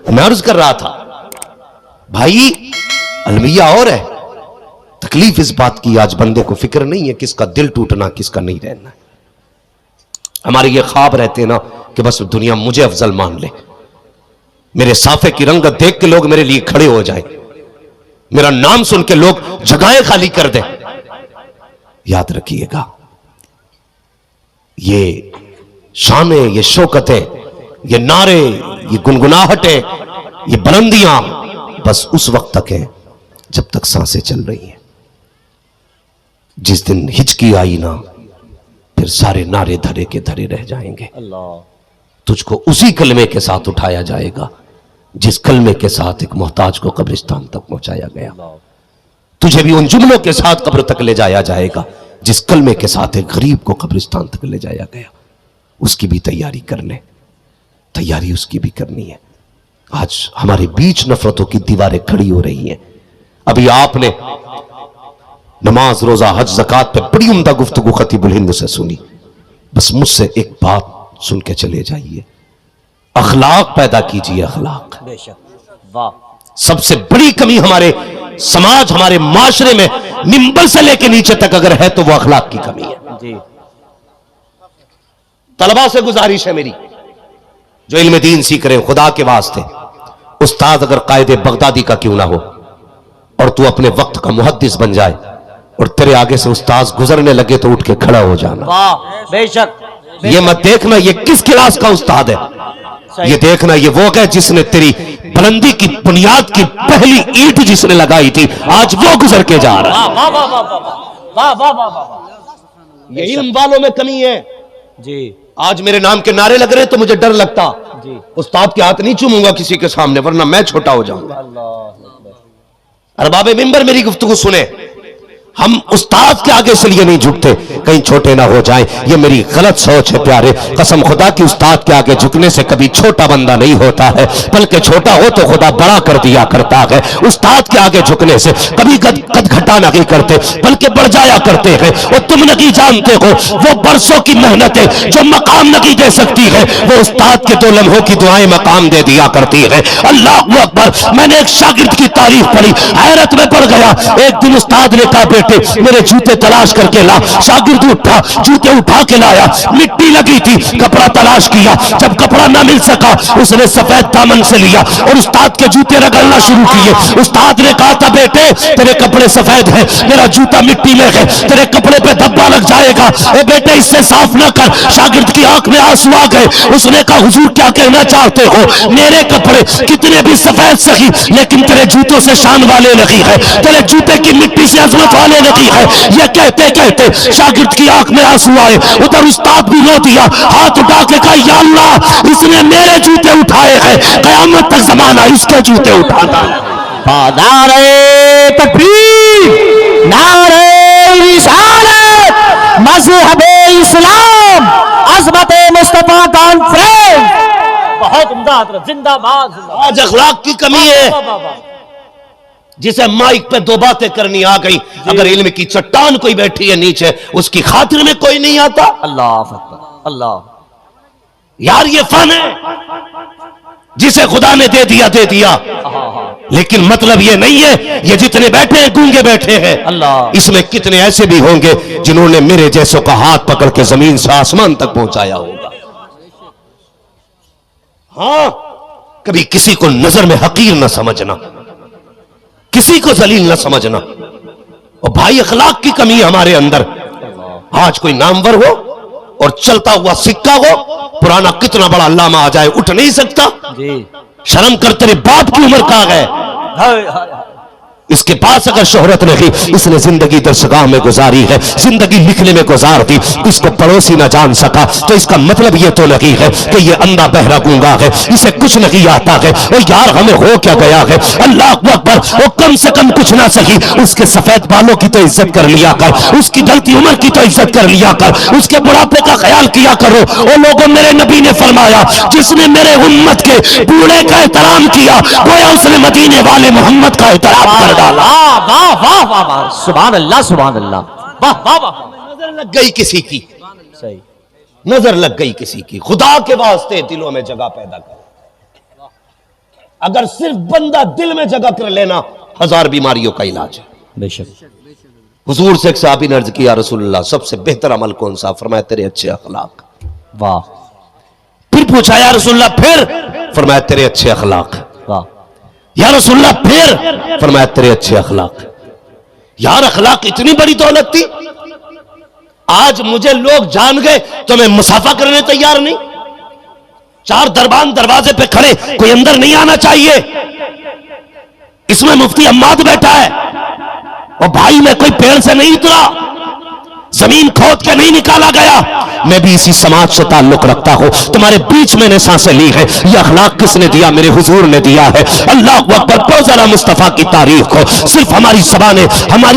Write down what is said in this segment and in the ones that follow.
میں عرض کر رہا تھا بھائی المیہ اور ہے، تکلیف اس بات کی آج بندے کو فکر نہیں ہے کس کا دل ٹوٹنا کس کا نہیں رہنا ہے۔ ہمارے یہ خواب رہتے نا کہ بس دنیا مجھے افضل مان لے، میرے صافے کی رنگت دیکھ کے لوگ میرے لیے کھڑے ہو جائیں، میرا نام سن کے لوگ جگہیں خالی کر دیں۔ یاد رکھیے گا یہ شانیں، یہ شوکتیں، یہ نعرے، یہ گنگناہٹیں، یہ بلندیاں بس اس وقت تک ہیں جب تک سانسیں چل رہی ہیں۔ جس دن ہچکی آئی نا پھر سارے نعرے دھرے کے دھرے رہ جائیں گے۔ تجھ کو اسی کلمے کے ساتھ اٹھایا جائے گا جس کلمے کے ساتھ ایک محتاج کو قبرستان تک پہنچایا گیا، تجھے بھی ان جملوں کے ساتھ قبر تک لے جایا جائے گا جس کلمے کے ساتھ ایک غریب کو قبرستان تک لے جایا گیا۔ اس کی بھی تیاری کر لیں، تیاری اس کی بھی کرنی ہے۔ آج ہمارے بیچ نفرتوں کی دیواریں کھڑی ہو رہی ہیں۔ ابھی آپ نے نماز روزہ حج زکوٰۃ پہ بڑی عمدہ گفتگو خطیب الہند سے سنی، بس مجھ سے ایک بات سن کے چلے جائیے، اخلاق پیدا کیجئے۔ اخلاق بے شک، واہ، سب سے بڑی کمی ہمارے سماج، ہمارے معاشرے میں ممبر سے لے کے نیچے تک اگر ہے تو وہ اخلاق کی کمی ہے۔ جی طلباء سے گزارش ہے میری جو علم دین سیکھ رہے ہیں، خدا کے واسطے استاد اگر قائد بغدادی کا کیوں نہ ہو اور تو اپنے وقت کا محدث بن جائے اور تیرے آگے سے استاذ گزرنے لگے تو اٹھ کے کھڑا ہو جانا۔ واہ، بے شک، یہ مت دیکھنا یہ کس کلاس کا استاد ہے، یہ دیکھنا یہ وہ ہے جس نے تیری بلندی کی بنیاد کی پہلی اینٹ جس نے لگائی تھی آج وہ گزر کے جا رہا ہے۔ واہ واہ واہ واہ واہ واہ واہ واہ، یہ علم والوں میں کمی ہے۔ جی آج میرے نام کے نعرے لگ رہے تو مجھے ڈر لگتا، جی، استاد کے ہاتھ نہیں چوموں گا کسی کے سامنے ورنہ میں چھوٹا ہو جاؤں گا۔ اللہ، ارباب ممبر میری گفتگو سنیں، ہم استاد کے آگے سے لیے نہیں جھکتے کہیں چھوٹے نہ ہو جائیں، یہ میری غلط سوچ ہے پیارے۔ قسم خدا کی استاد کے آگے جھکنے سے کبھی چھوٹا بندہ نہیں ہوتا ہے، بلکہ چھوٹا ہو تو خدا بڑا کر دیا کرتا ہے۔ استاد کے آگے جھکنے سے کبھی قد گھٹا نہیں کرتے بلکہ بڑھ جایا کرتے ہیں۔ اور تم نہیں جانتے ہو وہ برسوں کی محنتیں جو مقام نہیں دے سکتی ہے وہ استاد کے 2 لمحوں کی دعائیں مقام دے دیا کرتی ہے۔ اللہ اکبر، میں نے ایک شاگرد کی تعریف پڑھی، حیرت میں پڑ گیا۔ ایک دن استاد نے کہا بیٹے میرے جوتے تلاش کر کے لا، شاگرد اٹھا جوتے اٹھا کے لایا، مٹی لگی تھی، کپڑا تلاش کیا، جب کپڑا نہ مل سکا اس نے سفید دامن سے لیا اور استاد کے جوتے رگڑنا شروع کیے۔ استاد نے کہا تھا بیٹے تیرے کپڑے سفید ہیں، میرا جوتا مٹی میں ہے، تیرے کپڑے پہ دھبا لگ جائے گا، اے بیٹے اس سے صاف نہ کر۔ شاگرد کی آنکھ میں آنسو آ گئے، اس نے کہا حضور کیا کہنا چاہتے ہو، میرے کپڑے کتنے بھی سفید سہی لیکن تیرے جوتوں سے شان والے نہیں ہے، تیرے جوتے کی مٹی سے عظمت والے نہیں ہے۔ یہ کہتے کہتے شاگرد کی آنکھ میں آنسو آئے، ادھر استاد بھی رو دیا، ہاتھ اٹھا کے کہا یا اللہ اس نے میرے جوتے اٹھائے ہیں، قیامت تک زمانہ اس کے جوتے اٹھاتا۔ نعرہ تکبیر، نعرہ رسالت، مذہب اسلام، عظمت مصطفیٰ کانفرنس۔ بہت عمدہ حضرت، زندہ باد۔ آج اخلاق کی کمی ہے، جسے مائک پہ 2 باتیں کرنی آ گئی، اگر علم کی چٹان کوئی بیٹھی ہے نیچے اس کی خاطر میں کوئی نہیں آتا۔ اللہ اکبر، اللہ، یار یہ فن ہے جسے خدا نے دے دیا، لیکن مطلب یہ نہیں ہے یہ جتنے بیٹھے ہیں گونگے بیٹھے ہیں۔ اللہ، اس میں کتنے ایسے بھی ہوں گے جنہوں نے میرے جیسوں کا ہاتھ پکڑ کے زمین سے آسمان تک پہنچایا ہوگا۔ ہاں کبھی کسی کو نظر میں حقیر نہ سمجھنا، کسی کو ذلیل نہ سمجھنا۔ اور بھائی اخلاق کی کمی ہے ہمارے اندر۔ آج کوئی نامور ہو اور چلتا ہوا سکہ ہو، پرانا کتنا بڑا علامہ آ جائے اٹھ نہیں سکتا۔ جی، شرم کر، تیرے باپ کی عمر کہاں ہے؟ ہائے ہائے، اس کے پاس اگر شہرت نہیں، اس نے زندگی درسگاہ میں گزاری ہے، زندگی لکھنے میں گزار دی، اس کو پڑوسی نہ جان سکا تو اس کا مطلب یہ تو نہیں ہے کہ یہ اندھا بہرا گونگا ہے، اسے کچھ نہیں آتا ہے۔ اور یار ہمیں ہو کیا گیا ہے، اللہ اکبر، وہ کم سے کم کچھ نہ سکی اس کے سفید بالوں کی تو عزت کر لیا کر، اس کی ڈھلتی عمر کی تو عزت کر لیا کر، اس کے بڑھاپے کا خیال کیا کرو۔ اور لوگوں میرے نبی نے فرمایا جس نے میرے امت کے بوڑھے کا احترام کیا گویا اس نے مدینے والے محمد کا احترام کر ڈالا۔ واہ واہ واہ واہ، سبحان اللہ سبحان اللہ، واہ واہ واہ، نظر لگ گئی کسی کی، صحیح، نظر لگ گئی کسی کی، خدا کے واسطے دلوں میں جگہ پیدا کر۔ اگر صرف بندہ دل میں جگہ کر لینا 1000 بیماریوں کا علاج ہے. بے شک. حضور سے ایک صحابی نے عرض کیا رسول اللہ سب سے بہتر عمل کون سا؟ فرمایا تیرے اچھے اخلاق. واہ. پھر پوچھا یا رسول اللہ پھر؟ فرمایا تیرے اچھے اخلاق. واہ. یا رسول اللہ پھر؟ فرمایا تیرے اچھے اخلاق. یار اخلاق اتنی بڑی دولت تھی. آج مجھے لوگ جان گئے تو میں مسافہ کرنے تیار نہیں. 4 دربان دروازے پہ کھڑے کوئی اندر نہیں آنا چاہیے. اس میں مفتی حماد بیٹھا ہے اور بھائی میں کوئی پیڑ سے نہیں اترا, زمین کھود کے نہیں نکالا گیا. میں بھی اسی سماج سے تعلق رکھتا ہوں. تمہارے بیچ میں نے سانسیں لی ہے. یہ اخلاق کس نے دیا؟ میرے حضور نے دیا ہے. اللہ اکبر. پڑھو ذرا مصطفیٰ کی تاریخ کو. صرف ہماری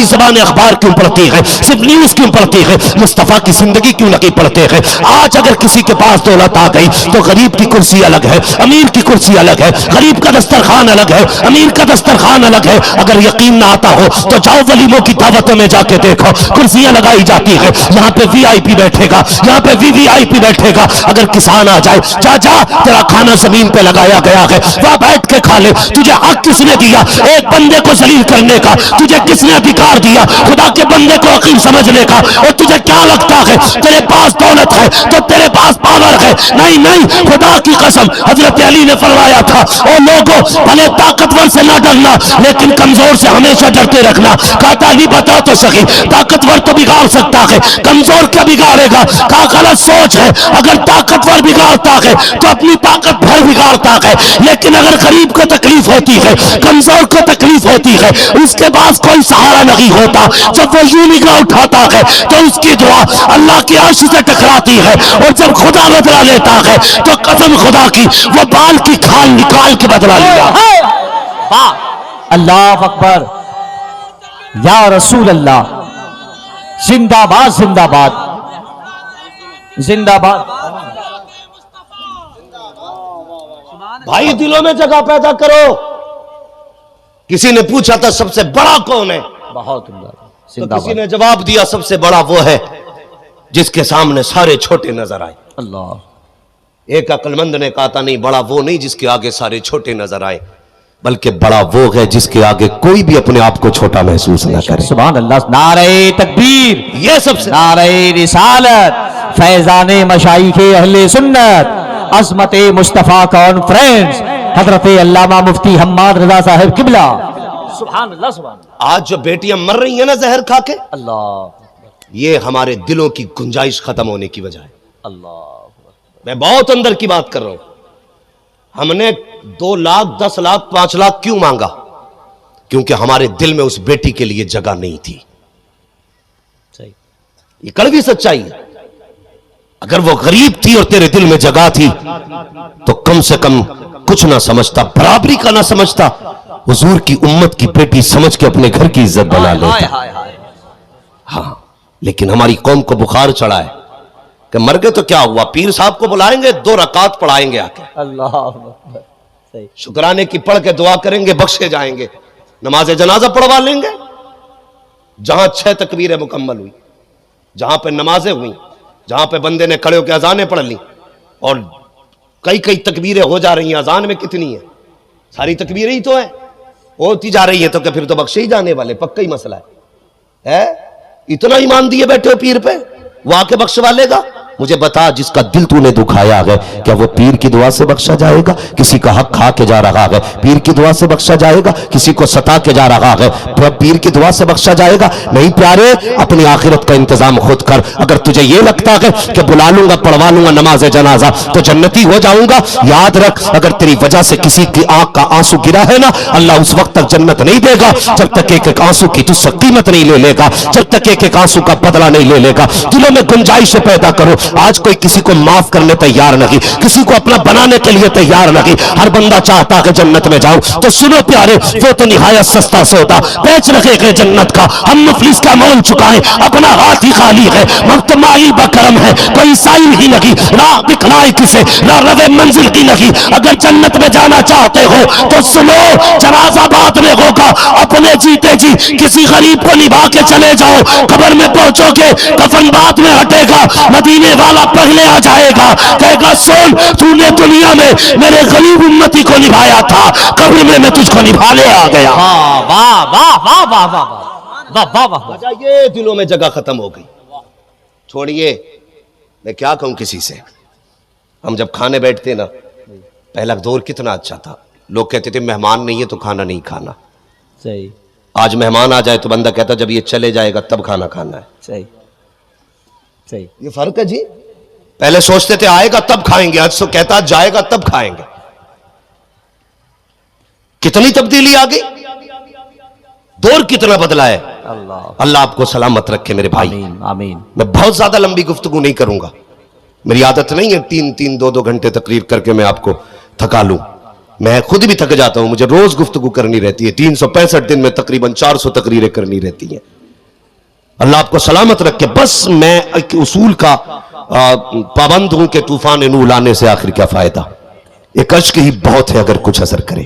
زبانیں اخبار کیوں پڑھتی ہیں؟ صرف نیوز کیوں پڑھتی ہیں؟ مصطفیٰ کی زندگی کیوں نہیں پڑھتے ہیں؟ آج اگر کسی کے پاس دولت آ گئی تو غریب کی کرسی الگ ہے, امیر کی کرسی الگ ہے. غریب کا دسترخوان الگ ہے, امیر کا دسترخوان الگ ہے. اگر یقین نہ آتا ہو تو جاؤ ولیموں کی دعوتوں میں جا کے دیکھو, کرسیاں لگائی جاتی ہے. یہاں پہ وی آئی پی بیٹھے گا, یہاں پہ وی آئی پی بیٹھے گا. اگر کسان آ جائے, جا تیرا کھانا زمین پہ لگایا گیا ہے, وہاں بیٹھ کے کھا لے. تجھے حق کس نے دیا ایک بندے کو ذلیل کرنے کا؟ تجھے کس نے ادھیکار دیا خدا کے بندے کو حقیر سمجھنے کا؟ اور تجھے کیا لگتا ہے تیرے پاس دولت ہے تو تیرے پاس پاور ہے؟ نہیں, خدا کی قسم. حضرت علی نے فرمایا تھا او لوگوں بھلے طاقتور سے نہ ڈرنا لیکن کمزور سے ہمیشہ ڈرتے رکھنا. کہتا علی بتا تو صحیح, طاقتور تو بگاڑ سکتا ہے, کمزور کیا بگاڑے گا؟ کہا غلط سوچ ہے. اگر طاقتور بگاڑتا ہے تو اپنی طاقت بھر بگاڑتا ہے, لیکن اگر غریب کو تکلیف ہوتی ہے, کمزور کو تکلیف ہوتی ہے, اس کے پاس کوئی سہارا نہیں ہوتا, جب وہ یوں نگاہ اٹھاتا ہے تو اس کی دعا اللہ کی عرش سے ٹکراتی ہے. اور جب خدا بدلا لیتا ہے تو قسم خدا کی وہ بال کی کھال نکال کے بدلا لیا. اللہ اکبر. یا رسول اللہ. زندہ باد, زندہ باد, زندہ باد. بھائی دلوں میں جگہ پیدا کرو. کسی نے پوچھا تھا سب سے بڑا کون ہے؟ بہت تو کسی نے جواب دیا سب سے بڑا وہ ہے جس کے سامنے سارے چھوٹے نظر آئے. اللہ. ایک عقل مند نے کہا تھا نہیں, بڑا وہ نہیں جس کے آگے سارے چھوٹے نظر آئے, بلکہ بڑا وہ ہے جس کے آگے کوئی بھی اپنے آپ کو چھوٹا محسوس نہ کرے. سبحان اللہ. نعرہ تکبیر. یہ سب سے نعرہ رسالت. فیضان مشائخ اہل سنت. عظمت مصطفیٰ کانفرنس. حضرت علامہ مفتی حماد رضا صاحب قبلہ. سبحان اللہ. سبحان اللہ. آج جو بیٹیاں مر رہی ہیں نا زہر کھا کے, اللہ. یہ ہمارے دلوں کی گنجائش ختم ہونے کی وجہ ہے. اللہ. میں بہت اندر کی بات کر رہا ہوں. ہم نے 2 لاکھ 10 لاکھ 5 لاکھ کیوں مانگا؟ کیونکہ ہمارے دل میں اس بیٹی کے لیے جگہ نہیں تھی. صحیح. یہ کڑوی سچائی ہے. اگر وہ غریب تھی اور تیرے دل میں جگہ تھی تو کم سے کم کچھ نہ سمجھتا, برابری کا نہ سمجھتا, حضور کی امت کی بیٹی سمجھ کے اپنے گھر کی عزت بنا لیتا. ہاں, لیکن ہماری قوم کو بخار چڑھا ہے کہ مر گئے تو کیا ہوا, پیر صاحب کو بلائیں گے 2 رکعت پڑھائیں گے آ کے, اللہ. صحیح. شکرانے کی پڑھ کے دعا کریں گے, بخشے جائیں گے, نماز جنازہ پڑھوا لیں گے. جہاں 6 تکبیریں مکمل ہوئی, جہاں پہ نمازیں ہوئیں, جہاں پہ بندے نے کھڑے ہو کے اذانیں پڑھ لی, اور کئی تکبیریں ہو جا رہی ہیں. اذان میں کتنی ہیں؟ ساری تکبیریں ہی تو ہیں, ہوتی جا رہی ہیں, تو کہ پھر تو بخشے ہی جانے والے, پکا ہی مسئلہ ہے. اتنا ایمان دیے بیٹھے ہو پیر پہ, وہ آ کے بخشوا لے گا؟ مجھے بتا, جس کا دل تو نے دکھایا ہے کیا وہ پیر کی دعا سے بخشا جائے گا؟ کسی کا حق کھا کے جا رہا ہے, پیر کی دعا سے بخشا جائے گا؟ کسی کو ستا کے جا رہا ہے, پیر کی دعا سے بخشا جائے گا؟ نہیں پیارے, اپنی آخرت کا انتظام خود کر. اگر تجھے یہ لگتا ہے کہ بلا لوں گا, پڑھوا لوں گا نماز جنازہ تو جنتی ہو جاؤں گا, یاد رکھ اگر تیری وجہ سے کسی کی آنکھ کا آنسو گرا ہے نا, اللہ اس وقت تک جنت نہیں دے گا جب تک ایک آنسو کی تجھ سے قیمت نہیں لے لے گا, جب تک ایک آنسو کا بدلہ نہیں لے لے گا. دلوں میں گنجائش پیدا کرو. آج کوئی کسی کو معاف کرنے تیار نہیں, کسی کو اپنا بنانے کے لیے تیار نہیں. ہر بندہ چاہتا کہ جنت میں جاؤ. تو سنو پیارے, وہ تو نہایت سستا سودا بیچ رکھے گئے جنت کا. ہم مفلس کا مول چکائیں, اپنا ہاتھ ہی خالی ہے, وقت مائی بکرم ہے, کوئی سائل ہی نہیں, راہ دکھلائے کسے, نہ روے منزل ہی نہیں. اگر جنت میں جانا چاہتے ہو تو سنو, جنازہ بعد میں ہوگا, اپنے جیتے جی کسی غریب کو نبھا کے چلے جاؤ. قبر میں پہنچو گے, کفن بعد میں ہٹے گا. مدینے مدینے والا پہلے آ جائے گا، کہے گا سن تو نے دنیا میں میرے غریب امتی کو نبھایا تھا، قبر میں تجھ کو نبھانے آ گیا۔ واہ واہ واہ واہ واہ واہ واہ واہ واہ واہ۔ یہ دلوں میں جگہ ختم ہو گئی۔ چھوڑیے میں کیا کہوں کسی سے، ہم جب کھانے بیٹھتے نا، پہلا دور کتنا اچھا تھا، لوگ کہتے تھے مہمان نہیں ہے تو کھانا نہیں کھانا۔ صحیح آج مہمان آ جائے تو بندہ کہتا جب یہ چلے جائے گا تب کھانا کھانا ہے۔ صحیح صحیح۔ یہ فرق ہے جی، پہلے سوچتے تھے آئے گا تب کھائیں گے، آج تو کہتا جائے گا تب کھائیں گے۔ کتنی تبدیلی آ گئی، دور کتنا بدلا ہے۔ اللہ آپ کو سلامت رکھے میرے بھائی۔ آمین آمین۔ میں بہت زیادہ لمبی گفتگو نہیں کروں گا، میری عادت نہیں ہے تین دو گھنٹے تقریر کر کے میں آپ کو تھکا لوں، میں خود بھی تھک جاتا ہوں، مجھے روز گفتگو کرنی رہتی ہے، 365 دن میں تقریباً 400 تقریریں کرنی رہتی ہیں۔ اللہ آپ کو سلامت رکھے۔ بس میں ایک اصول کا پابند ہوں کہ طوفان نور لانے سے آخر کیا فائدہ، ایک اشک ہی بہت ہے اگر کچھ اثر کرے۔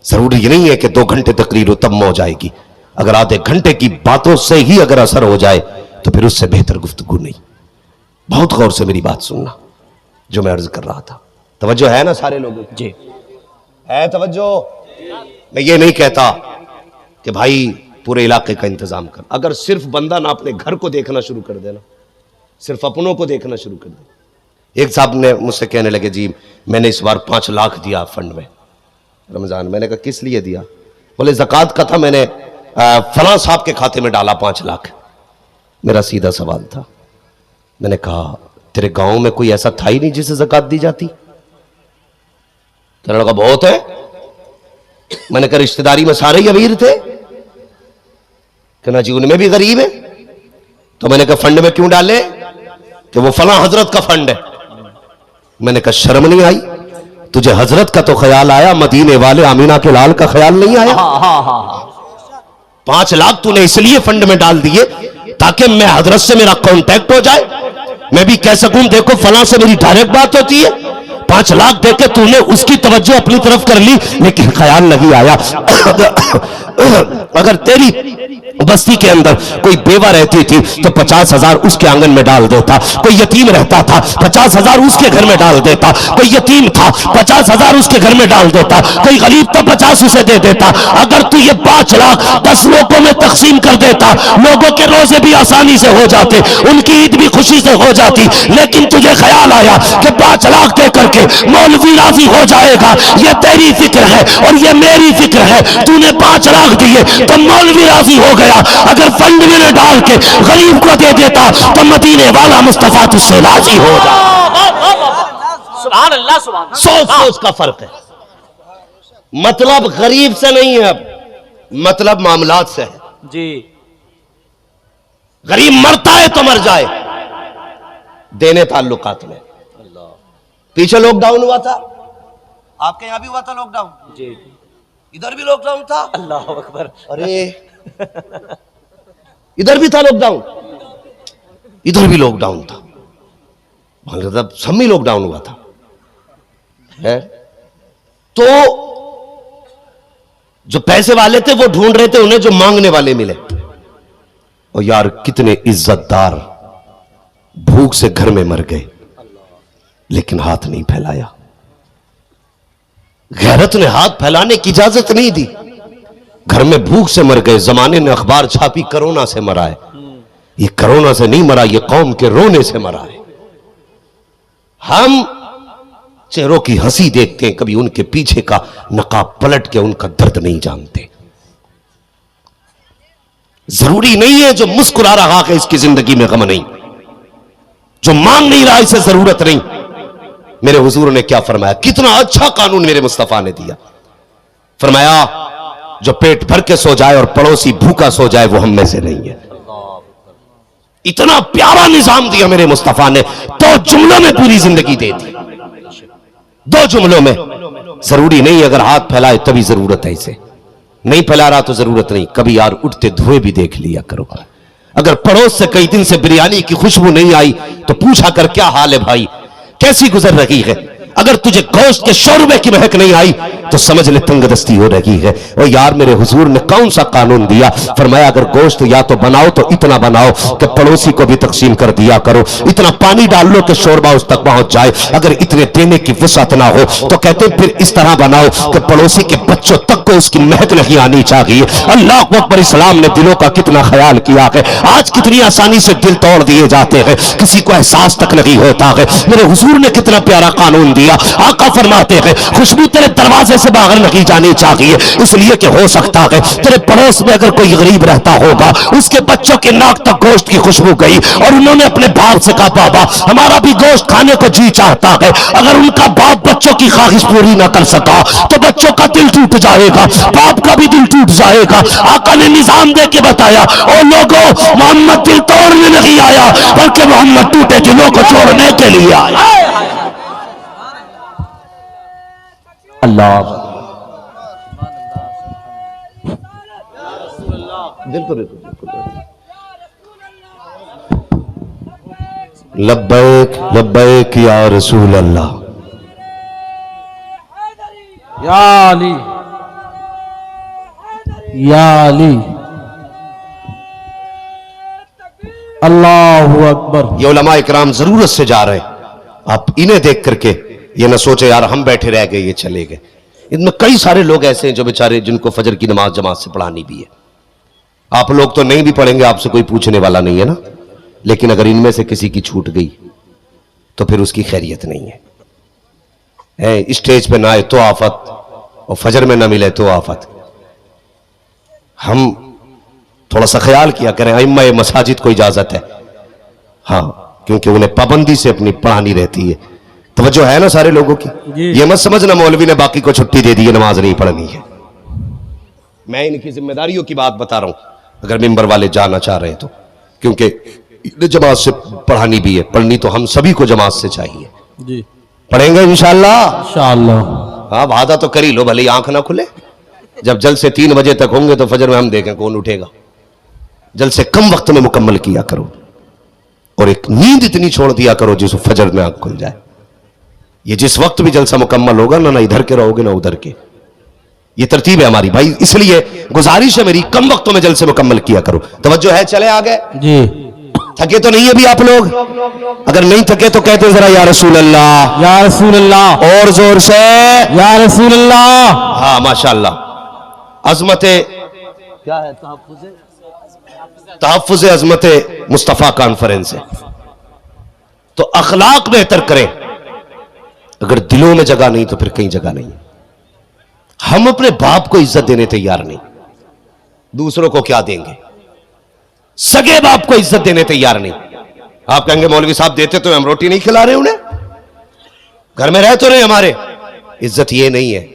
ضروری یہ نہیں ہے کہ 2 گھنٹے تقریر ہو تب موج آئے گی، اگر آدھے گھنٹے کی باتوں سے ہی اگر اثر ہو جائے تو پھر اس سے بہتر گفتگو نہیں۔ بہت غور سے میری بات سننا جو میں عرض کر رہا تھا، توجہ ہے نا سارے لوگوں کی؟ جی ہے توجہ؟ میں یہ نہیں کہتا کہ بھائی پورے علاقے کا انتظام کر، اگر صرف بندہ نہ اپنے گھر کو دیکھنا شروع کر دینا، صرف اپنوں کو دیکھنا شروع کر دے۔ ایک صاحب نے مجھ سے کہنے لگے جی میں نے اس بار 5 لاکھ دیا فنڈ میں رمضان۔ میں نے کہا کس لیے دیا؟ بولے زکوٰۃ کا تھا، میں نے فلاں صاحب کے کھاتے میں ڈالا 5 لاکھ۔ میرا سیدھا سوال تھا، میں نے کہا تیرے گاؤں میں کوئی ایسا تھا ہی نہیں جسے زکوٰۃ دی جاتی؟ کہنے لگا بہت ہے۔ میں نے کہا رشتہ داری میں سارے ہی امیر تھے؟ کہنا جی ان میں بھی غریب ہے۔ تو میں نے کہا فنڈ میں کیوں ڈالے؟ کہ وہ فلاں حضرت کا فنڈ ہے۔ میں نے کہا شرم نہیں آئی تجھے؟ حضرت کا تو خیال آیا، مدینے والے آمینہ کے لال کا خیال نہیں آیا؟ 5 لاکھ تو نے اس لیے فنڈ میں ڈال دیے تاکہ میں حضرت سے میرا کانٹیکٹ ہو جائے، میں بھی کہہ سکوں دیکھو فلاں سے میری ڈائریکٹ بات ہوتی ہے۔ 5 لاکھ دے کے تو نے اس کی توجہ اپنی طرف کر لی، لیکن خیال نہیں آیا اگر تیری بستی کے اندر کوئی بیوہ رہتی تھی تو 50,000 اس کے آنگن میں ڈال دیتا، کوئی یتیم رہتا تھا 50,000 اس کے گھر میں ڈال دیتا، کوئی یتیم تھا 50,000 اس کے گھر میں ڈال دیتا، کوئی غریب تھا 50 اسے دے دیتا۔ اگر تو یہ 5 لاکھ 10 لوگوں میں تقسیم کر دیتا، لوگوں کے روزے بھی آسانی سے ہو جاتے، ان کی عید بھی خوشی سے ہو جاتی، لیکن تجھے خیال آیا کہ 5 لاکھ دے کر کے مولوی راضی ہو جائے گا۔ یہ تیری فکر ہے اور یہ میری فکر ہے، تو نے 5 لاکھ دیے تو مولوی راضی ہو گیا، اگر فنڈ میں نے ڈال کے غریب کو دے دیتا تو مدینے والا مصطفیٰ تجھ سے راضی ہو جائے۔ سبحان اللہ سبحان اللہ۔ سوچ کا فرق ہے، مطلب غریب سے نہیں ہے، اب مطلب معاملات سے ہے۔ جی غریب مرتا ہے تو مر جائے، دینے تعلقات میں۔ پیچھے لاک ڈاؤن ہوا تھا، آپ کے یہاں بھی ہوا تھا لاک ڈاؤن؟ جی ادھر بھی لاک ڈاؤن تھا۔ اللہ اکبر۔ ارے ادھر بھی تھا لاک ڈاؤن، ادھر بھی لاک ڈاؤن تھا، مطلب سب میں لاک ڈاؤن ہوا تھا۔ تو جو پیسے والے تھے وہ ڈھونڈ رہے تھے انہیں جو مانگنے والے ملے، اور یار کتنے عزت دار بھوک سے گھر میں مر گئے لیکن ہاتھ نہیں پھیلایا۔ غیرت نے ہاتھ پھیلانے کی اجازت نہیں دی، گھر میں بھوک سے مر گئے، زمانے نے اخبار چھاپی کرونا سے مرا ہے۔ یہ کرونا سے نہیں مرا، یہ قوم کے رونے سے مرا ہے۔ ہم چہروں کی ہنسی دیکھتے ہیں، کبھی ان کے پیچھے کا نقاب پلٹ کے ان کا درد نہیں جانتے۔ ضروری نہیں ہے جو مسکرا رہا ہے اس کی زندگی میں غم نہیں، جو مانگ نہیں رہا اسے ضرورت نہیں۔ میرے حضور نے کیا فرمایا، کتنا اچھا قانون میرے مصطفیٰ نے دیا۔ فرمایا جو پیٹ بھر کے سو جائے اور پڑوسی بھوکا سو جائے وہ ہم میں سے نہیں ہے۔ اتنا پیارا نظام دیا میرے مصطفیٰ نے، 2 جملوں میں پوری زندگی دے دی، 2 جملوں میں۔ ضروری نہیں اگر ہاتھ پھیلائے تبھی ضرورت ہے اسے، نہیں پھیلا رہا تو ضرورت نہیں۔ کبھی یار اٹھتے دھوئے بھی دیکھ لیا کرو، اگر پڑوس سے کئی دن سے بریانی کی خوشبو نہیں آئی تو پوچھا کر کیا حال ہے بھائی، کیسی گزر رہی ہے۔ اگر تجھے گوشت کے شوربے کی مہک نہیں آئی تو سمجھ لے تنگ دستی ہو رہی ہے. اور یار میرے حضور نے کون سا قانون دیا؟ فرمایا اگر گوشت یا تو بناؤ تو اتنا بناؤ کہ پڑوسی کو بھی تقسیم کر دیا کرو, اتنا پانی ڈال لو کہ شوربہ اس تک پہنچ جائے. اگر اتنے دینے کی وسعت نہ ہو تو کہتے ہیں پھر اس طرح بناؤ کہ پڑوسی کے بچوں تک کو اس کی مہک نہیں آنی چاہیے. اللہ اکبر. اسلام نے دلوں کا کتنا خیال کیا ہے. آج کتنی آسانی سے دل توڑ دیے جاتے ہیں, کسی کو احساس تک نہیں ہوتا ہے. میرے حضور نے کتنا پیارا قانون دیا. آقا فرماتے ہیں خوشبو تیرے دروازے سے باہر نہیں جانی چاہیے, اس لیے کہ ہو سکتا ہے تیرے پڑوس میں اگر کوئی غریب رہتا ہوگا, اس کے بچوں کے ناک تک گوشت کی خوشبو گئی اور انہوں نے اپنے باپ سے کہا بابا ہمارا بھی گوشت کھانے کو جی چاہتا ہے. اگر ان کا باپ بچوں کی خواہش پوری نہ کر سکا تو بچوں کا دل ٹوٹ جائے گا, باپ کا بھی دل ٹوٹ جائے گا. آقا نے نظام دے کے بتایا, او لوگوں محمد دل توڑنے نہیں آیا بلکہ محمد ٹوٹے دلوں کو چھوڑنے کے لیے آیا. اللہ بالکل لبیک لبیک یا رسول اللہ. یا علی یا علی اللہ اکبر. یہ علماء اکرام ضرورت سے جا رہے ہیں, آپ انہیں دیکھ کر کے یہ نہ سوچے یار ہم بیٹھے رہ گئے یہ چلے گئے. ان میں کئی سارے لوگ ایسے ہیں جو بیچارے جن کو فجر کی نماز جماعت سے پڑھانی بھی ہے. آپ لوگ تو نہیں بھی پڑھیں گے, آپ سے کوئی پوچھنے والا نہیں ہے نا, لیکن اگر ان میں سے کسی کی چھوٹ گئی تو پھر اس کی خیریت نہیں ہے. اسٹیج پہ نہ آئے تو آفت, اور فجر میں نہ ملے تو آفت. ہم تھوڑا سا خیال کیا کریں, ائمہ مساجد کو اجازت ہے ہاں, کیونکہ انہیں پابندی سے اپنی پڑھانی رہتی ہے. توجہ ہے نا سارے لوگوں کی؟ یہ مت سمجھنا مولوی نے باقی کو چھٹی دے دی ہے نماز نہیں پڑھنی ہے. میں ان کی ذمہ داریوں کی بات بتا رہا ہوں اگر ممبر والے جانا چاہ رہے ہیں تو, کیونکہ جماعت سے پڑھانی بھی ہے, پڑھنی تو ہم سبھی کو جماعت سے چاہیے. جی پڑھیں گے انشاءاللہ. انشاءاللہ. ہاں وعدہ تو کر ہی لو, بھلے آنکھ نہ کھلے. جب جلسے 3 بجے تک ہوں گے تو فجر میں ہم دیکھیں کون اٹھے گا. جلسے کم وقت میں مکمل کیا کرو, اور ایک نیند اتنی چھوڑ دیا کرو جس فجر میں آنکھ کھل جائے. یہ جس وقت بھی جلسہ مکمل ہوگا نہ ادھر کے رہو گے نہ ادھر کے, یہ ترتیب ہے ہماری بھائی. اس لیے گزارش ہے میری, کم وقتوں میں جلسے مکمل کیا کرو. توجہ ہے؟ چلے آگے. جی تھکے تو نہیں ہے بھی آپ لوگ؟ اگر نہیں تھکے تو کہتے ذرا یا رسول اللہ, یا رسول اللہ, اور زور سے یا رسول اللہ. ہاں ماشاءاللہ. عظمت کیا ہے؟ تحفظ عظمت مصطفیٰ کانفرنس ہے. تو اخلاق بہتر کریں. اگر دلوں میں جگہ نہیں تو پھر کہیں جگہ نہیں. ہم اپنے باپ کو عزت دینے تیار نہیں, دوسروں کو کیا دیں گے؟ سگے باپ کو عزت دینے تیار نہیں. آپ کہیں گے مولوی صاحب دیتے تو ہم روٹی نہیں کھلا رہے انہیں, گھر میں رہ تو رہے ہمارے. عزت یہ نہیں ہے.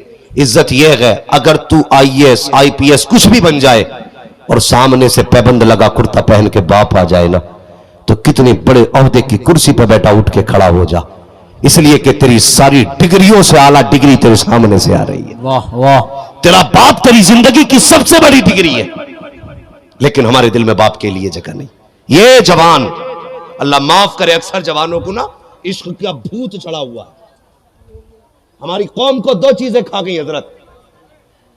عزت یہ ہے اگر تو IAS IPS کچھ بھی بن جائے اور سامنے سے پیبند لگا کرتا پہن کے باپ آ جائے نا, تو کتنے بڑے عہدے کی کرسی پہ بیٹھا اٹھ کے کھڑا ہو جا, اس لیے کہ تیری ساری ڈگریوں سے اعلیٰ ڈگری تیرے سامنے سے آ رہی ہے. واہ واہ. تیرا باپ تیری زندگی کی سب سے بڑی ڈگری ہے, لیکن ہمارے دل میں باپ کے لیے جگہ نہیں. یہ جوان, اللہ معاف کرے, اکثر جوانوں کو نا عشق کا بھوت چڑھا ہوا ہے. ہماری قوم کو 2 چیزیں کھا گئی حضرت,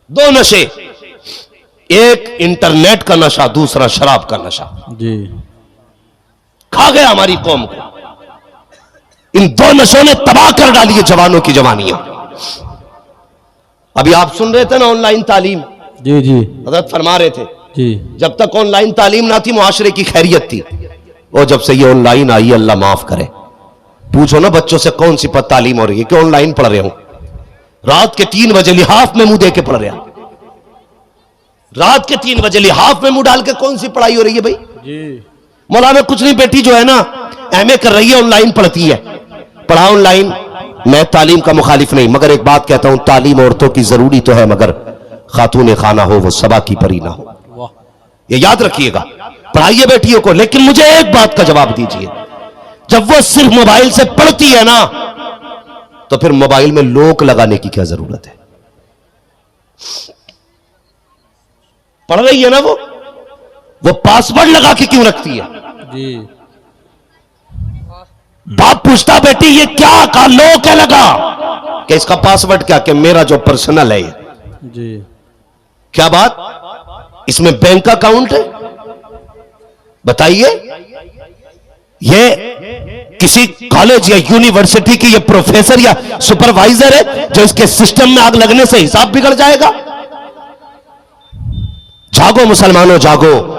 2 نشے, ایک انٹرنیٹ کا نشہ, دوسرا شراب کا نشہ. جی کھا گیا ہماری قوم کو. ان 2 نشوں نے تباہ کر ڈالی ہے جوانوں کی جوانیاں. ابھی آپ سن رہے تھے نا آن لائن تعلیم, جی جی حضرت فرما رہے تھے جی. جب تک آن لائن تعلیم نہ تھی معاشرے کی خیریت تھی, اور جب سے یہ آن لائن آئی اللہ معاف کرے, پوچھو نا بچوں سے کون سی تعلیم ہو رہی ہے کہ آن لائن پڑھ رہے ہوں. رات کے 3 بجے لحاف میں منہ دے کے پڑھ رہے ہیں, رات کے 3 بجے لحاف میں منہ ڈال کے کون سی پڑھائی ہو رہی ہے بھائی؟ جی مولانا کچھ نہیں, بیٹی جو ہے نا MA کر رہی ہے آن لائن پڑھتی ہے. پڑھا آن لائن, میں تعلیم کا مخالف نہیں, مگر ایک بات کہتا ہوں, تعلیم عورتوں کی ضروری تو ہے مگر خاتون خانہ ہو وہ صبا کی پری نہ ہو. یہ یاد رکھیے گا, پڑھائیے بیٹیوں کو. لیکن مجھے ایک بات کا جواب دیجئے, جب وہ صرف موبائل سے پڑھتی ہے نا تو پھر موبائل میں لوک لگانے کی کیا ضرورت ہے؟ پڑھ رہی ہے نا وہ پاسورڈ لگا کے کیوں رکھتی ہے؟ جی باپ پوچھتا بیٹی یہ کیا کا لو کیا لگا کہ اس کا پاسورڈ کیا کہ میرا جو پرسنل ہے جی کیا بات اس میں بینک اکاؤنٹ ہے بتائیے یہ کسی کالج یا یونیورسٹی کی یہ پروفیسر یا سپروائزر ہے جو اس کے سسٹم میں آگ لگنے سے حساب بگڑ جائے گا جاگو مسلمانوں جاگو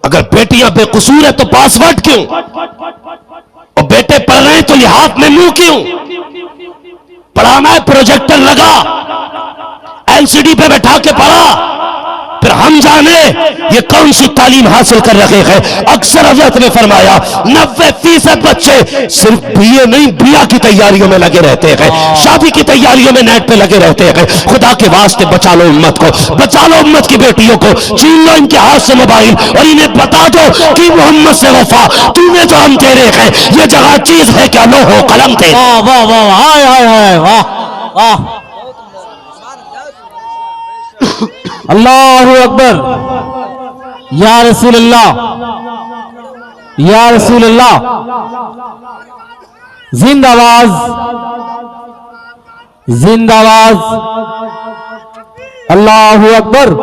اگر بیٹیاں بے قصور ہے تو پاسورڈ کیوں اور بیٹے پڑھ رہے ہیں تو یہ ہاتھ میں منہ کیوں پڑھانا ہے پروجیکٹر لگا ایل سی ڈی پہ بیٹھا کے پڑھا پھر ہم جانے یہ کون سی تعلیم حاصل کر رہے ہیں اکثر حضرت نے فرمایا 90% بچے صرف بی اے نہیں بیا کی تیاریوں میں لگے رہتے ہیں شادی کی تیاریوں میں نیٹ پہ لگے رہتے ہیں خدا کے واسطے بچا لو امت کو بچا لو امت کی بیٹیوں کو چھین لو ان کے ہاتھ سے موبائل اور انہیں بتا دو کہ محمد سے وفا تو نے جو ہم تیرے ہیں یہ جگہ چیز ہے کیا لو ہو قلم تھے واہ واہ واہ ہائے ہائے ہائے واہ واہ اللہ اکبر یا رسول اللہ یا رسول اللہ زندہ آواز زندہ آواز اللہ اکبر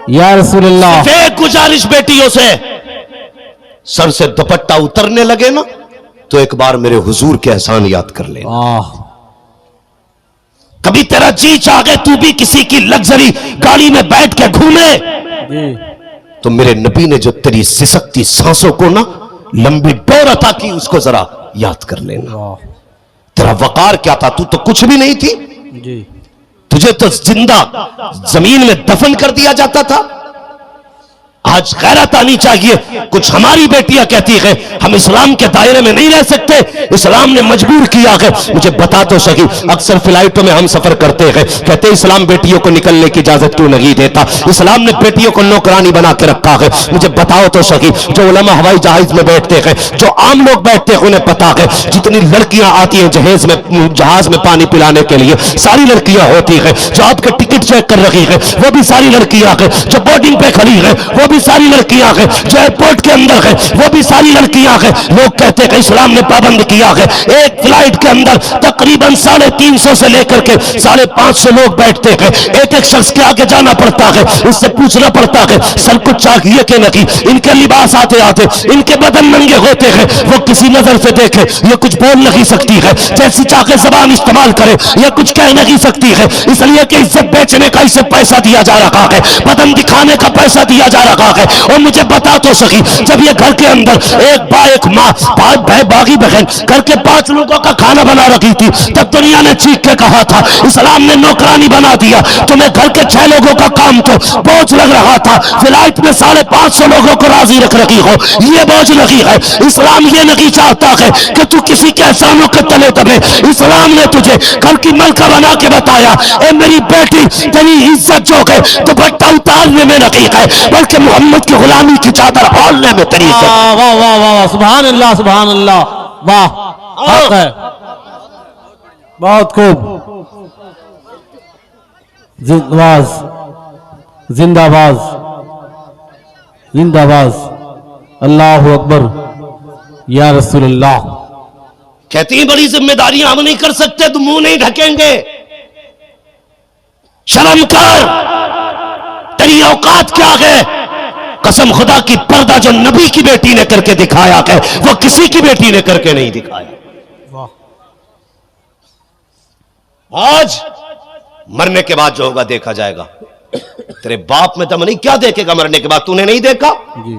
یا رسول اللہ ایک گزارش بیٹیوں سے سر سے دوپٹہ اترنے لگے نا تو ایک بار میرے حضور کے احسان یاد کر لینا کبھی تیرا جی چاہے تو بھی کسی کی لگژری گاڑی میں بیٹھ کے گھومے تو میرے نبی نے جو تیری سسکتی سانسوں کو نا لمبی ڈور عطا کی اس کو ذرا یاد کر لینا تیرا وقار کیا تھا تو کچھ بھی نہیں تھی تجھے تو زندہ زمین میں دفن کر دیا جاتا تھا آج غیرت آنی چاہیے کچھ ہماری بیٹیاں کہتی ہیں ہم اسلام کے دائرے میں نہیں رہ سکتے اسلام نے مجبور کیا ہے مجھے بتا تو صحیح اکثر فلائٹوں میں ہم سفر کرتے ہیں کہتے اسلام بیٹیوں کو نکلنے کی اجازت کیوں نہیں دیتا اسلام نے بیٹیوں کو نوکرانی بنا کے رکھا ہے مجھے بتاؤ تو صحیح جو علماء ہوائی جہاز میں بیٹھتے ہیں جو عام لوگ بیٹھتے ہیں انہیں پتا ہے جتنی لڑکیاں آتی ہیں جہاز میں پانی پلانے کے لیے ساری لڑکیاں ہوتی ہیں جو آپ کے ٹکٹ چیک کر رہی ہے وہ بھی ساری لڑکیاں ہیں جو بورڈنگ پہ کھڑی ہے وہ بھی ساری لڑکیاں ہیں جو ایئرپورٹ کے اندر ہے وہ بھی ساری لڑکیاں ہیں لوگ کہتے ہیں اسلام نے پابند کیا ہے ایک فلائٹ کے اندر تقریباً 350 سے لے کر کے 550 لوگ بیٹھتے ہیں ایک ایک شخص کے آگے جانا پڑتا ہے اس سے پوچھنا پڑتا ہے سر کچھ چاہیے کہ نہیں ان کے لباس آتے آتے ان کے بدن ننگے ہوتے ہیں وہ کسی نظر سے دیکھے یہ کچھ بول نہیں سکتی ہے جیسی چاہے زبان استعمال کرے یہ کچھ کہہ نہیں سکتی ہے اس لیے کہ عزت بیچنے کا اسے پیسہ دیا جا رہا ہے بدن دکھانے کا پیسہ دیا جا رہا ہے اور مجھے بتا تو صحیح جب یہ گھر کے اندر ایک با ایک ماں باغی بہن گھر کے 5 لوگوں کا کھانا بنا رکھی تھی تب دنیا نے چیخ کے کہا تھا اسلام نے نوکرانی بنا دیا تمہیں گھر کے 6 لوگوں کا کام تو بوجھ لگ رہا تھا فلائٹ میں 550 لوگوں کو راضی رکھ رہی ہو یہ بوجھ نہیں ہے اسلام یہ نہیں چاہتا ہے کہ تو کسی کے احسانوں کے تلے دبے اسلام نے تجھے گھر کی ملکہ بنا کے بتایا اے میری بیٹی تیری عزت جو ہے دوپٹہ اتارنے میں نہیں ہے بلکہ محمد کی غلامی کی چادر اوڑھنے میں تیری عزت واہ واہ واہ واہ سبحان اللہ واہ حق ہے بہت خوب زندہ باز زندہ باز اللہ اکبر یا رسول اللہ کہتی ہیں بڑی ذمہ داریاں ہم نہیں کر سکتے تو منہ نہیں ڈھکیں گے شرم کر تیری اوقات کیا ہے قسم خدا کی پردہ جو نبی کی بیٹی نے کر کے دکھایا ہے وہ کسی کی بیٹی نے کر کے نہیں دکھایا آج مرنے کے بعد جو ہوگا دیکھا جائے گا تیرے باپ میں دم نہیں کیا دیکھے گا مرنے کے بعد تو نے نہیں دیکھا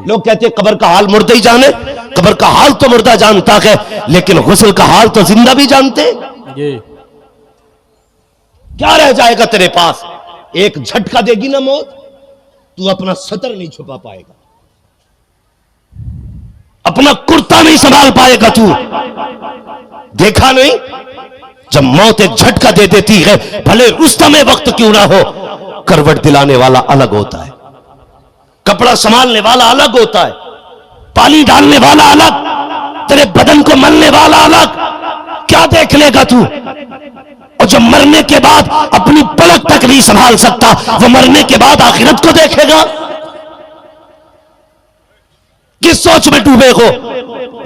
لوگ کہتے ہیں قبر کا حال مردہ ہی جانے قبر کا حال تو مردہ جانتا ہے لیکن غسل کا حال تو زندہ بھی جانتے کیا رہ جائے گا تیرے پاس ایک جھٹکا دے گی نا موت تو اپنا سطر نہیں چھپا پائے گا اپنا کرتا نہیں سنبھال پائے گا تو دیکھا نہیں جب موت ایک جھٹکا دے دیتی ہے بھلے رستم وقت کیوں نہ ہو کروٹ دلانے والا الگ ہوتا ہے کپڑا سنبھالنے والا الگ ہوتا ہے پانی ڈالنے والا الگ تیرے بدن کو ملنے والا الگ کیا دیکھ لے گا تو اور جو مرنے کے بعد اپنی پلک تک نہیں سنبھال سکتا وہ مرنے کے بعد آخرت کو دیکھے گا کس سوچ میں ڈوبے ہو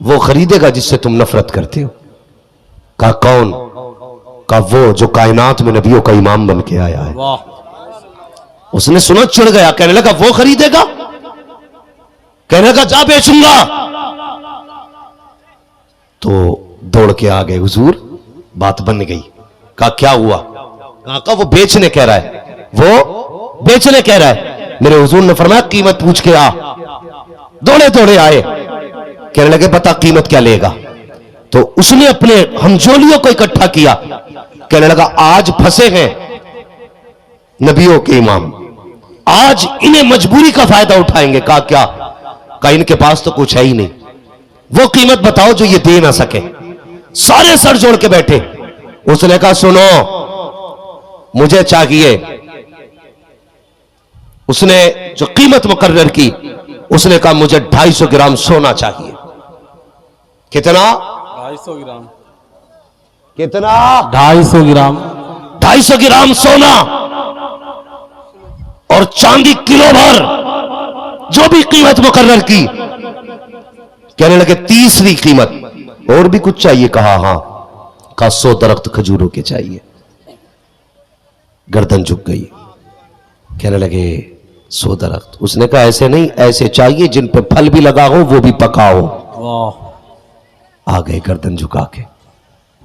وہ خریدے گا جس سے تم نفرت کرتے ہو. کہا کون؟ کہا وہ جو کائنات میں نبیوں کا امام بن کے آیا ہے. واہ. اس نے سنا چڑھ گیا, کہنے لگا وہ خریدے گا؟ کہنے لگا جا بیچوں گا. تو دوڑ کے آ گئے حضور, بات بن گئی. کہا کیا ہوا؟ کہا وہ بیچنے کہہ رہا ہے, وہ بیچنے کہہ رہا ہے. میرے حضور نے فرمایا قیمت پوچھ کے آ. دوڑے دوڑے آئے, کہنے لگے بتا قیمت کیا لے گا. تو اس نے اپنے ہمجولیوں کو اکٹھا کیا, کہنے لگا آج پھنسے ہیں نبیوں کے امام, آج انہیں مجبوری کا فائدہ اٹھائیں گے. کہا کیا؟ کہا ان کے پاس تو کچھ ہے ہی نہیں, وہ قیمت بتاؤ جو یہ دے نہ سکے. سارے سر جوڑ کے بیٹھے. اس نے کہا سنو مجھے چاہیے. اس نے جو قیمت مقرر کی, اس نے کہا مجھے 250 گرام سونا چاہیے. کتنا؟ 250 گرام. کتنا؟ 250 گرام. 250 گرام سونا اور چاندی کلو بھر, جو بھی قیمت مقرر کی. کہنے لگے تیسری قیمت اور بھی کچھ چاہیے؟ کہا ہاں. کہا 100 درخت کھجوروں کے چاہیے. گردن جھک گئی. کہنے لگے 100 درخت. اس نے کہا ایسے نہیں, ایسے چاہیے جن پہ پھل بھی لگا ہو وہ بھی پکا ہو. واہ. آ گئے گردن جھکا کے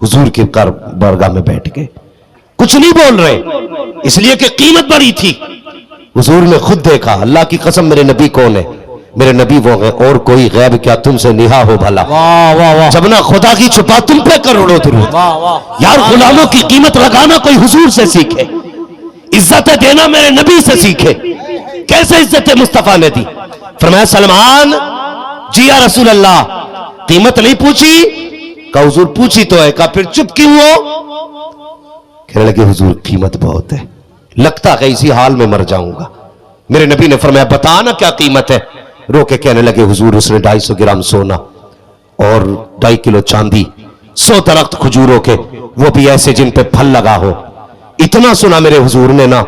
حضور کے بارگاہ میں بیٹھ گئے. کچھ نہیں بول رہے, اس لیے کہ قیمت بڑی تھی. حضور نے خود دیکھا, اللہ کی قسم میرے نبی کون ہے؟ میرے نبی وہ ہے, اور کوئی غیب کیا تم سے نہا ہو بھلا. واہ واہ واہ. جب نہ خدا کی چھپا تم پہ کروڑوں درود. واہ واہ. یار غلاموں کی قیمت لگانا کوئی حضور سے سیکھے, عزت دینا میرے نبی سے سیکھے. کیسے عزت مصطفیٰ نے دی؟ فرمایا سلمان جی یا رسول اللہ قیمت نہیں پوچھی؟ کہا حضور پوچھی تو ہے. کہا پھر چپ کیوں ہو؟ کہنے لگے حضور قیمت بہت ہے, لگتا ہے اسی حال میں مر جاؤں گا. میرے نبی نے فرمایا بتا نا کیا قیمت ہے. رو کے کہنے لگے حضور اس نے 250 گرام سونا اور 2.5 کلو چاندی, 100 درخت کھجوروں کے, وہ بھی ایسے جن پہ پھل لگا ہو. اتنا سنا میرے حضور نے نا,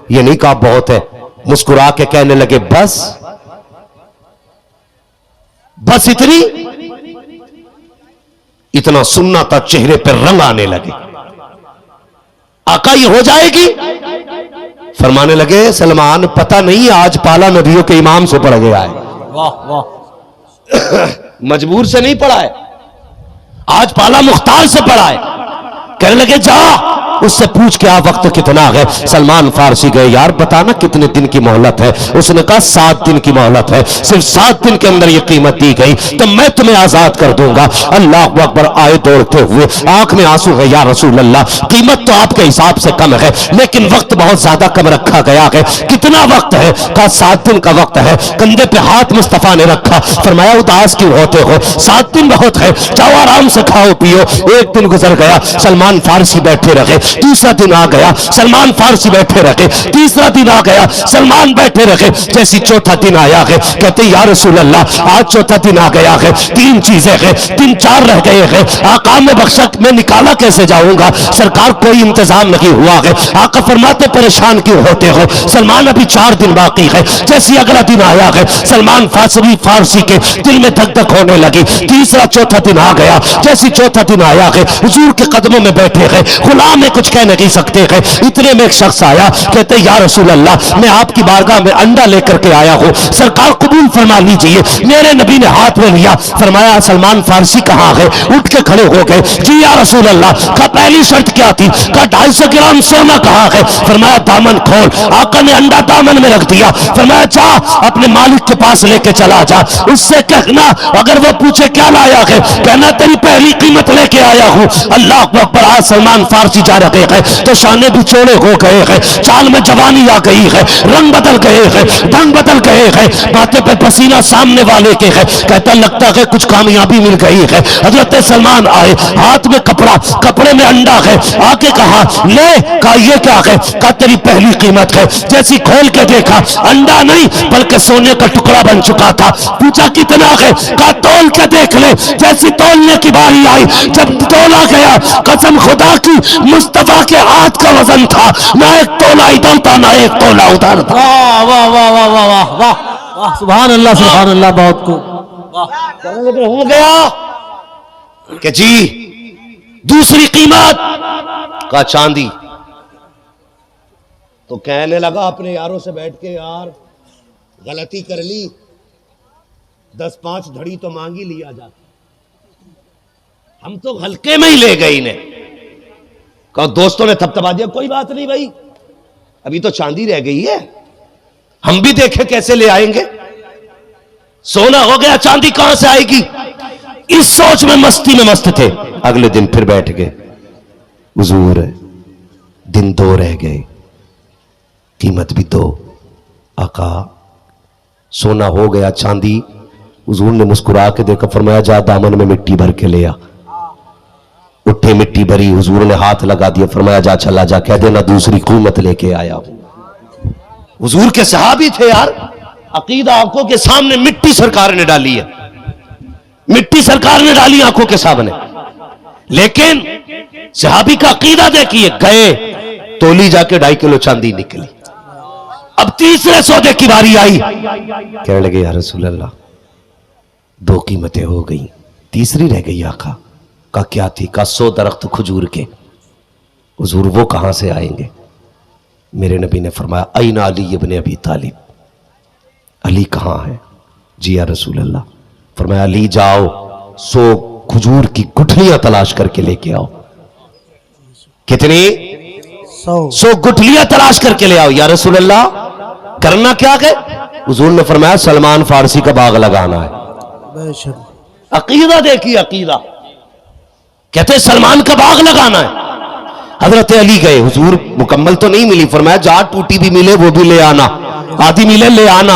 یہ نہیں کہا بہت ہے. مسکرا کے کہنے لگے بس بس اتنی. اتنا سننا تھا چہرے پہ رنگ آنے لگے. آقا یہ ہو جائے گی؟ فرمانے لگے سلمان پتہ نہیں آج پالا نبیوں کے امام سے پڑ گیا ہے. واہ واہ. مجبور سے نہیں پڑا ہے, آج پالا مختار سے پڑا ہے. کہنے لگے جا اس سے پوچھ کے وقت کتنا ہے. سلمان فارسی گئے, یار بتانا کتنے دن کی مہلت ہے؟ اس نے کہا 7 دن کی مہلت ہے, صرف 7 دن کے اندر یہ قیمت دی گئی تو میں تمہیں آزاد کر دوں گا. اللہ اکبر. آئے دوڑتے ہوئے, آنکھ میں آنسو ہے. یا رسول اللہ قیمت تو آپ کے حساب سے کم ہے لیکن وقت بہت زیادہ کم رکھا گیا ہے. کتنا وقت ہے؟ کہا 7 دن کا وقت ہے. کندھے پہ ہاتھ مصطفیٰ نے رکھا. فرمایا اداس کیوں ہوتے ہو؟ 7 دن بہت ہے, جاؤ آرام سے کھاؤ پیو. 1 دن گزر گیا, سلمان فارسی بیٹھے رہے. دوسرا دن آ گیا, سلمان فارسی بیٹھے رہے. تیسرا دن آ گیا, سلمان بیٹھے رہے. جیسی چوتھا دن آیا ہے کہتے یا رسول اللہ آج چوتھا دن آ گیا ہے, 3 چیزیں ہیں, 3-4 رہ گئے ہیں. آقا میں بخشک میں نکالا کیسے جاؤں گا؟ سرکار کوئی انتظام نہیں ہوا ہے. آقا فرماتے پریشان کیوں ہوتے ہو؟ سلمان ابھی 4 دن باقی ہے. جیسی اگلا دن آیا ہے, سلمان فارسی کے دل میں دھک دھک ہونے لگی. تیسرا چوتھا دن آ گیا, جیسی چوتھا دن آیا ہے حضور کے قدموں میں بیٹھے ہیں. غلام میں کچھ کہہ نہیں سکتے ہیں. اتنے میں ایک شخص آیا, کہتے یا رسول اللہ میں آپ کی بارگاہ میں انڈا لے کر کے آیا ہوں, سرکار قبول فرما لیجئے. میرے نبی نے ہاتھ میں لیا. فرمایا سلمان فارسی کہاں ہے؟ اٹھ کے کھڑے ہو گئے. جی یا رسول اللہ. کہا پہلی شرط کیا تھی؟ کہا 250 گرام سونا کہاں ہے؟ فرمایا دامن کھول. آقا نے انڈا دامن میں رکھ دیا. فرمایا جا اپنے مالک کے پاس لے کے چلا جا, اس سے کہنا اگر وہ پوچھے کیا لایا ہے کہنا تیری پہلی قیمت لے کے آیا ہوں. اللہ اکبر. آج سلمان فارسی جا رہے ہیں تو شانے بھی چوڑے ہو گئے ہیں, چال میں جوانی آ گئی ہے, رنگ بدل گئے ہیں, ڈھنگ بدل گئے ہیں, ماتھے پہ پسینہ سامنے والے کے ہے. کہتا لگتا ہے کچھ کامیابی مل گئی ہے. حضرت سلمان آئے, ہاتھ میں کپڑا, کپڑے میں انڈا ہے. آگے کہا لے. کہا یہ کیا ہے؟ کہا تیری پہلی قیمت ہے. جیسی کھول کے دیکھا انڈا نہیں بلکہ سونے کا ٹکڑا بن چکا تھا. پوچھا کتنا ہے؟ کہا تول کے دیکھ لے. جیسی تولنے کی باری آئی, جب تولا گیا قسم خدا کی مصطفیٰ کے ہاتھ کا وزن تھا, نہ ایک تولا ادھر تھا نہ ایک تولا ادھر تھا. واہ واہ واہ واہ واہ واہ واہ. سبحان اللہ سبحان اللہ. بہت کو کہنے لگے ہو گیا کہ جی دوسری قیمت کا چاندی. تو کہنے لگا اپنے یاروں سے بیٹھ کے یار غلطی کر لی, 10-5 دھڑی تو مانگی لیا جاتا, ہم تو ہلکے میں ہی لے گئے انہیں. کہا دوستوں نے تھپتھپا دیا کوئی بات نہیں بھائی ابھی تو چاندی رہ گئی ہے, ہم بھی دیکھیں کیسے لے آئیں گے, سونا ہو گیا چاندی کہاں سے آئے گی. اس سوچ میں مستی میں مست تھے. اگلے دن پھر بیٹھ گئے, حضور دن 2 رہ گئے, قیمت بھی 2. آقا سونا ہو گیا چاندی. حضور نے مسکرا کے دیکھا, فرمایا جا دامن میں مٹی بھر کے لے آ. اٹھے مٹی بھری, حضور نے ہاتھ لگا دیا, فرمایا جا چلا جا کہہ دینا دوسری قیمت لے کے آیا ہوں. حضور کے صحابی تھے یار, عقیدہ آنکھوں کے سامنے مٹی سرکار نے ڈالی ہے, مٹی سرکار نے ڈالی آنکھوں کے سامنے, لیکن صحابی کا عقیدہ دیکھیے. گئے تولی جا کے 2.5 کلو چاندی نکلی. اب تیسرے سودے کی باری آئی, کہنے لگے یا رسول اللہ 2 قیمتیں ہو گئی, تیسری رہ گئی. آقا کا کیا تھی؟ کا 100 درخت کھجور کے. حضور وہ کہاں سے آئیں گے؟ میرے نبی نے فرمایا این علی ابن ابی طالب, علی کہاں ہے؟ جی یا رسول اللہ. فرمایا علی جاؤ 100 کھجور کی گٹھلیاں تلاش کر کے لے کے آؤ. کتنی؟ 100 گٹھلیاں تلاش کر کے لے آؤ. یا رسول اللہ کرنا کیا ہے؟ حضور نے فرمایا سلمان فارسی کا باغ لگانا ہے. عقیدہ دیکھیے, عقیدہ کہتے سلمان کا باغ لگانا ہے. حضرت علی گئے, حضور مکمل تو نہیں ملی, فرمایا جا ٹوٹی بھی ملے وہ بھی لے آنا, آدھی ملے لے آنا,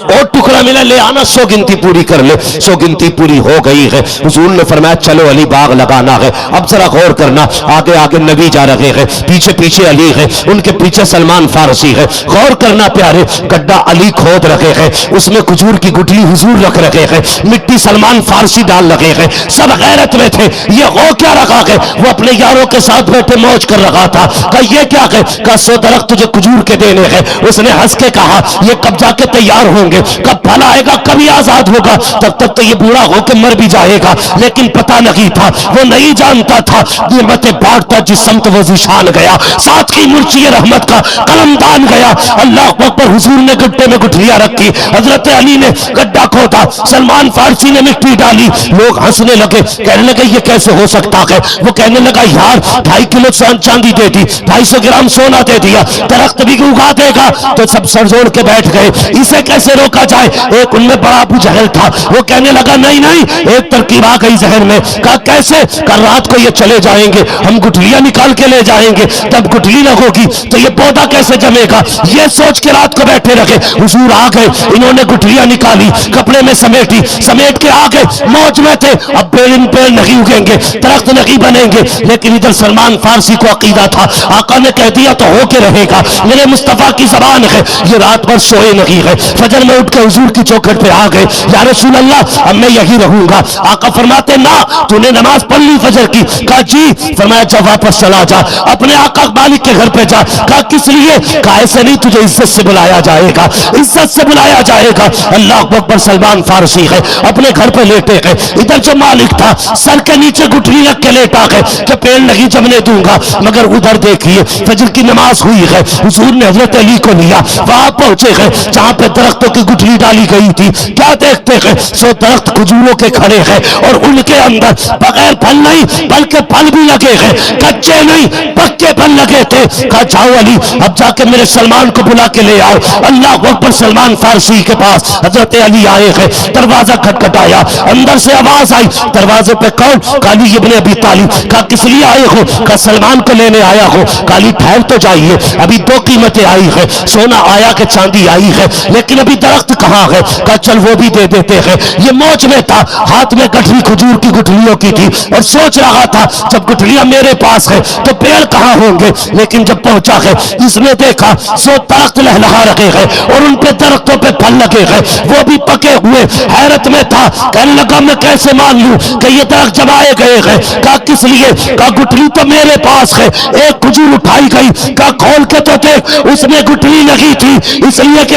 اور ٹکڑا ملے لے آنا, 100 گنتی پوری کر لے. 100 گنتی پوری ہو گئی ہے. حضور نے فرمایا چلو علی باغ لگانا ہے. اب ذرا غور کرنا, آگے آگے نبی جا رہے ہیں, پیچھے پیچھے علی ہے, ان کے پیچھے سلمان فارسی ہے. غور کرنا پیارے, گڈھا علی کھود رکھے ہیں, اس میں کھجور کی گٹھلی حضور رکھ رکھے ہیں, مٹی سلمان فارسی ڈال رکھے ہیں. سب غیرت میں تھے. یہ ہو کیا رکھا ہے؟ وہ اپنے یاروں کے ساتھ بیٹھے موج کر رکھا تھا. کہ یہ کیا ہے؟ کہ 100 درخت تجھے کھجور کے دینے ہیں. اس نے ہنس کے کہا یہ کب جا کے تیار ہوں گے, کب پھل آئے گا, کبھی آزاد ہوگا, تب تک تو یہ بوڑھا ہو کے مر بھی جائے گا. لیکن پتہ نہیں تھا, وہ نہیں جانتا تھا نعمتیں بانٹتا جس سمت وہ ذیشان گیا, ساتھ کی مرچی رحمت کا قلمدان گیا. اللہ اکبر. حضور نے گڈھے میں گٹھلیاں رکھی, حضرت علی نے گڈھا کھودا, سلمان فارسی نے مٹی ڈالی. لوگ ہنسنے لگے, کہنے لگے یہ کیسے ہو سکتا ہے؟ وہ کہنے لگا یار 2.5 کلو چاندی دے دی, 250 گرام سونا دے دیا, درخت بھی اگا دے گا. تو سب سر جوڑ کے بیٹھ گئے, اسے کیسے روکا جائے؟ ایک ان میں بڑا ابو جہل تھا, وہ کہنے لگا نہیں نہیں, ایک ترکیب آ گئی ذہن میں. کہا کیسے؟ کل رات کو یہ چلے جائیں گے, ہم گٹھلیاں نکال کے لے جائیں گے, جب گٹھلی نہ ہوگی تو یہ پودا کیسے جمے گا؟ یہ سوچ کے رات کو بیٹھے رکھے. حضور آ گئے, انہوں نے گٹھلیاں نکالی, کپڑے میں سمیٹی, سمیٹ کے آ گئے, موج میں تھے. اب پیڑ نہیں اگیں گے, درخت نہیں بنیں گے. لیکن ادھر سلمان فارسی کو عقیدہ تھا, آقا نے کہہ دیا تو ہو کے رہے گا, میرے مصطفیٰ کی زبان ہے. یہ رات بھر سوئے نہیں ہے, فجر میں اٹھ کے حضور کی چوکھٹ پہ آ گئے, یا رسول اللہ اب میں یہی رہوں گا. آقا فرماتے نا تو نے نماز پڑھ لی فجر کی؟ کہا جی. فرمایا جا واپس چلا جا, اپنے آقا مالک کے گھر پہ جا. کہا کس لیے؟ کہا ایسے نہیں, تجھے عزت سے بلایا جائے گا, عزت سے بلایا جائے گا. اللہ اکبر. سلمان فارسی ہے, اپنے گھر پہ لیٹے گئے. ادھر جو مالک تھا سر کے نیچے گٹھلی رکھ کے لیٹا ہے کہ پیڑ نہیں جمنے دوں گا. مگر ادھر دیکھیے فجر کی نماز ہوئی ہے, حضور نے حضرت علی کو لیا, وہاں پہنچے ہیں جہاں پہ درختوں کی گٹھلی ڈالی گئی تھی. کیا دیکھتے ہیں؟ 100 درخت کھجوروں کے کھڑے ہیں, اور ان کے اندر بغیر پھل نہیں بلکہ پھل بھی لگے ہیں, کچے نہیں پکے پھل لگے تھے. کہا جاؤ علی اب جا کے میرے سلمان کو بلا کے لے آؤ. اللہ اکبر. سلمان فارسی کے پاس حضرت علی آئے ہیں, دروازہ کھٹکھٹایا, اندر سے آواز آئی, دروازے پہ کون؟ علی ابن ابی طالب. کہا کس لیے آئے ہو؟ کہا سلمان کو لینے آیا ہو. کالی ٹھہر تو جائیے, ابھی 2 قیمتیں آئی ہیں, سونا آیا کہ چاندی آئی ہے, لیکن ابھی درخت کہاں ہے؟ کہا چل وہ بھی دے دیتے ہیں. یہ موج میں تھا, ہاتھ میں گٹھلی کھجور کی گٹھلیوں کی تھی, اور سوچ رہا تھا جب گٹھلیاں میرے پاس ہے تو پیڑ کہاں ہوں گے. لیکن جب پہنچا ہے اس نے دیکھا 100 درخت لہلہا رکھے ہیں, اور ان پہ درختوں پہ پھل لگے ہیں, وہ بھی پکے ہوئے. حیرت میں تھا, کہنے لگا میں کیسے مان لوں کہ یہ درخت جمائے گئے ہیں؟ کہا کس لیے؟ کہا گٹھلی تو میرے پاس ہے. ایک کھجور اٹھائی گئی, کہا کھول کے تو دیکھ, اس میں گٹھلی لگی تھی, اس لیے کہ